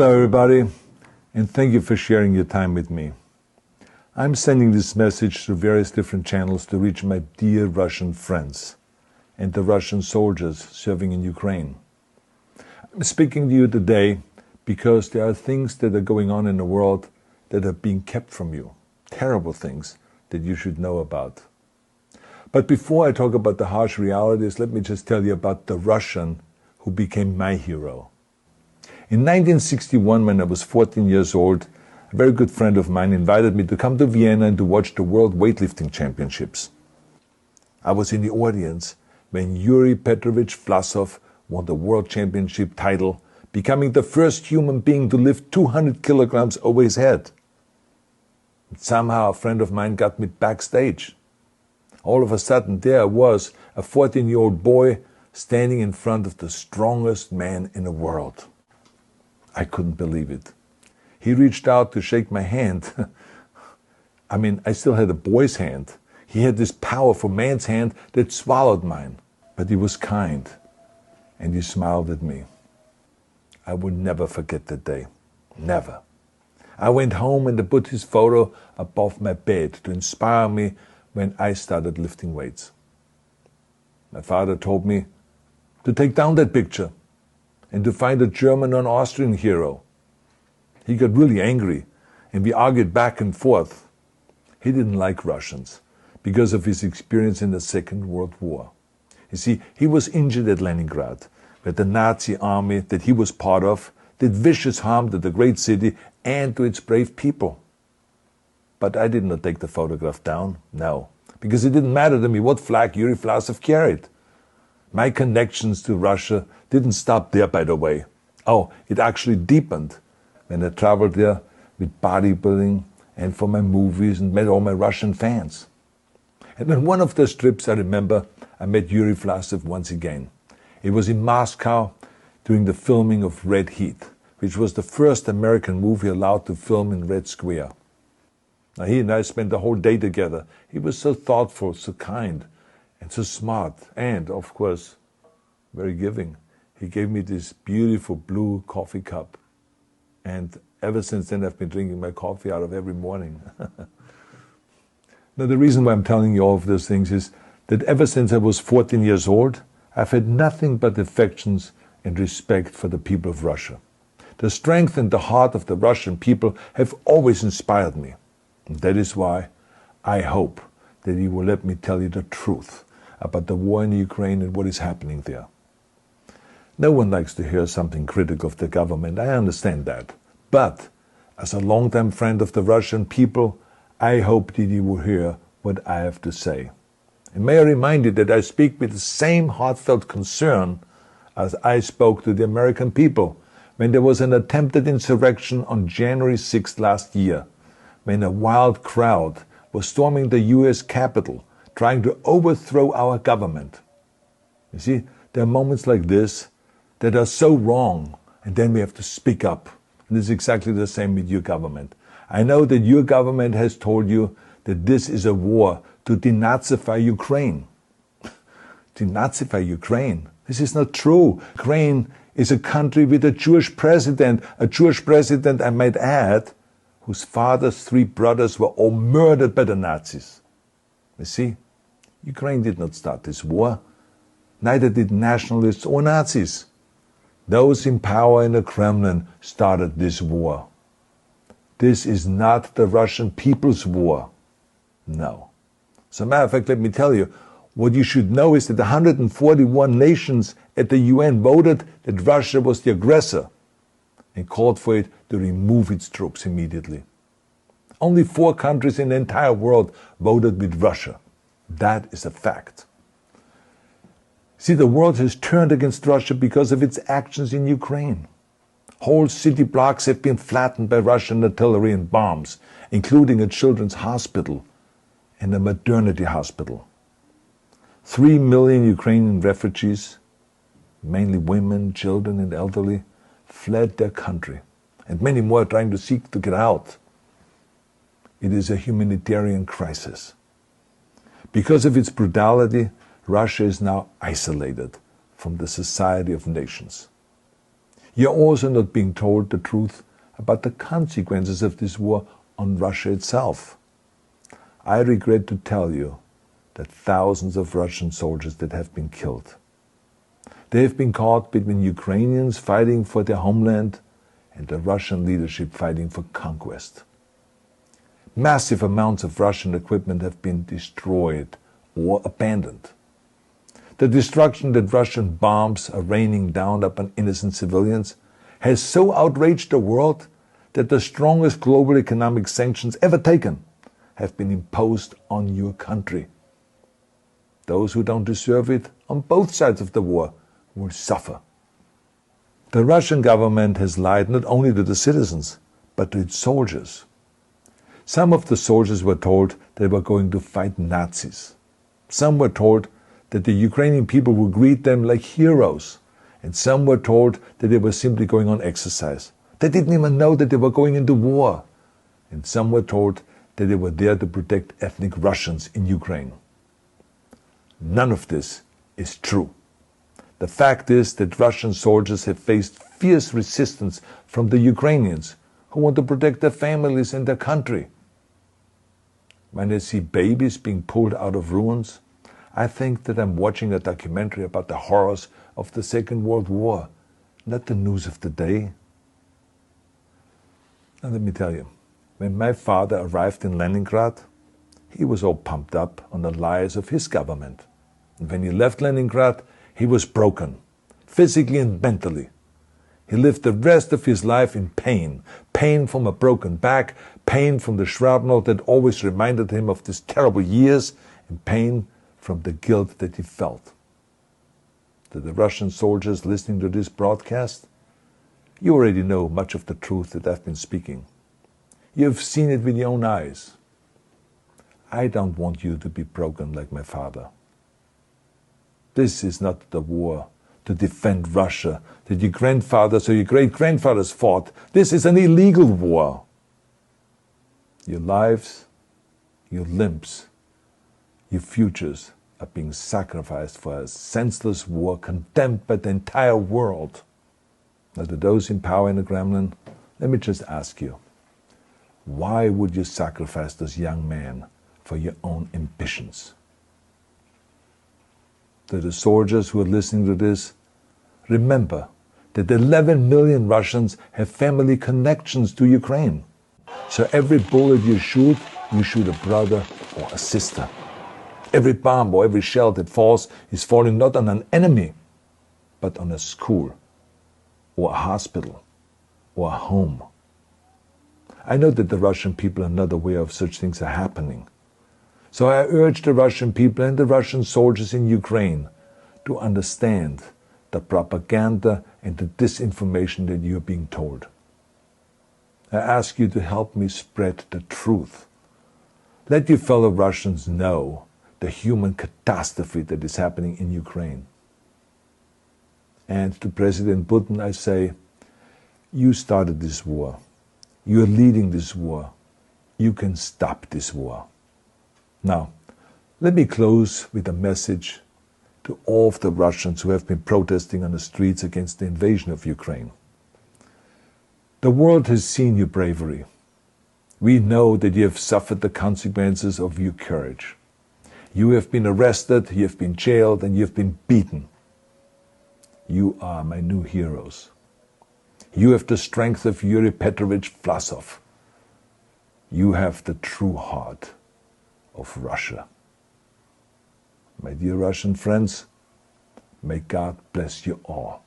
Hello everybody, and thank you for sharing your time with me. I'm sending this message through various different channels to reach my dear Russian friends and the Russian soldiers serving in Ukraine. I'm speaking to you today because there are things that are going on in the world that are being kept from you, terrible things that you should know about. But before I talk about the harsh realities, let me just tell you about the Russian who became my hero. In 1961, when I was 14 years old, a very good friend of mine invited me to come to Vienna and to watch the World Weightlifting Championships. I was in the audience when Yuri Petrovich Vlasov won the World Championship title, becoming the first human being to lift 200 kilograms over his head. And somehow a friend of mine got me backstage. All of a sudden there I was, a 14-year-old boy, standing in front of the strongest man in the world. I couldn't believe it. He reached out to shake my hand. I mean, I still had a boy's hand. He had this powerful man's hand that swallowed mine. But he was kind, and he smiled at me. I will never forget that day. Never. I went home and I put his photo above my bed to inspire me when I started lifting weights. My father told me to take down that picture and to find a German or an Austrian hero. He got really angry, and we argued back and forth. He didn't like Russians because of his experience in the Second World War. You see, he was injured at Leningrad, where the Nazi army that he was part of did vicious harm to the great city and to its brave people. But I did not take the photograph down, no, because it didn't matter to me what flag Yuri Vlasov carried. My connections to Russia didn't stop there, by the way. Oh, it actually deepened when I traveled there with bodybuilding and for my movies and met all my Russian fans. And on one of those trips, I remember, I met Yuri Vlasov once again. It was in Moscow during the filming of Red Heat, which was the first American movie allowed to film in Red Square. Now, he and I spent the whole day together. He was so thoughtful, so kind, and so smart, and, of course, very giving. He gave me this beautiful blue coffee cup. And ever since then, I've been drinking my coffee out of every morning. Now, the reason why I'm telling you all of those things is that ever since I was 14 years old, I've had nothing but affections and respect for the people of Russia. The strength and the heart of the Russian people have always inspired me. And that is why I hope that you will let me tell you the truth about the war in Ukraine and what is happening there. No one likes to hear something critical of the government, I understand that. But as a longtime friend of the Russian people, I hope that you will hear what I have to say. And may I remind you that I speak with the same heartfelt concern as I spoke to the American people when there was an attempted insurrection on January 6th last year, when a wild crowd was storming the US Capitol, trying to overthrow our government. You see, there are moments like this that are so wrong, and then we have to speak up. And it's exactly the same with your government. I know that your government has told you that this is a war to denazify Ukraine. Denazify Ukraine? This is not true. Ukraine is a country with a Jewish president, I might add, whose father's 3 brothers were all murdered by the Nazis. You see, Ukraine did not start this war. Neither did nationalists or Nazis. Those in power in the Kremlin started this war. This is not the Russian people's war. No. As a matter of fact, let me tell you, what you should know is that 141 nations at the UN voted that Russia was the aggressor and called for it to remove its troops immediately. Only 4 countries in the entire world voted with Russia. That is a fact. See, the world has turned against Russia because of its actions in Ukraine. Whole city blocks have been flattened by Russian artillery and bombs, including a children's hospital and a maternity hospital. 3 million Ukrainian refugees, mainly women, children, and elderly, fled their country, and many more are trying to seek to get out. It is a humanitarian crisis. Because of its brutality, Russia is now isolated from the society of nations. You're also not being told the truth about the consequences of this war on Russia itself. I regret to tell you that thousands of Russian soldiers that have been killed. They have been caught between Ukrainians fighting for their homeland and the Russian leadership fighting for conquest. Massive amounts of Russian equipment have been destroyed or abandoned. The destruction that Russian bombs are raining down upon innocent civilians has so outraged the world that the strongest global economic sanctions ever taken have been imposed on your country. Those who don't deserve it on both sides of the war will suffer. The Russian government has lied not only to the citizens, but to its soldiers. Some of the soldiers were told they were going to fight Nazis. Some were told that the Ukrainian people would greet them like heroes, and some were told that they were simply going on exercise. They didn't even know that they were going into war. And some were told that they were there to protect ethnic Russians in Ukraine. None of this is true. The fact is that Russian soldiers have faced fierce resistance from the Ukrainians who want to protect their families and their country. When I see babies being pulled out of ruins, I think that I'm watching a documentary about the horrors of the Second World War, not the news of the day. And let me tell you, when my father arrived in Leningrad, he was all pumped up on the lies of his government. And when he left Leningrad, he was broken, physically and mentally. He lived the rest of his life in pain. Pain from a broken back, pain from the shrapnel that always reminded him of these terrible years, and pain from the guilt that he felt. To the Russian soldiers listening to this broadcast, you already know much of the truth that I've been speaking. You've seen it with your own eyes. I don't want you to be broken like my father. This is not the war to defend Russia that your grandfathers or your great-grandfathers fought. This is an illegal war. Your lives, your limbs, your futures are being sacrificed for a senseless war condemned by the entire world. Now, to those in power in the Kremlin, let me just ask you, why would you sacrifice those young men for your own ambitions? To the soldiers who are listening to this, remember that 11 million Russians have family connections to Ukraine. So every bullet you shoot a brother or a sister. Every bomb or every shell that falls is falling not on an enemy, but on a school, or a hospital, or a home. I know that the Russian people are not aware of such things are happening. So I urge the Russian people and the Russian soldiers in Ukraine to understand the propaganda and the disinformation that you are being told. I ask you to help me spread the truth. Let your fellow Russians know the human catastrophe that is happening in Ukraine. And to President Putin I say, you started this war. You are leading this war. You can stop this war. Now, let me close with a message to all of the Russians who have been protesting on the streets against the invasion of Ukraine. The world has seen your bravery. We know that you have suffered the consequences of your courage. You have been arrested, you have been jailed, and you have been beaten. You are my new heroes. You have the strength of Yuri Petrovich Vlasov. You have the true heart of Russia. My dear Russian friends, may God bless you all.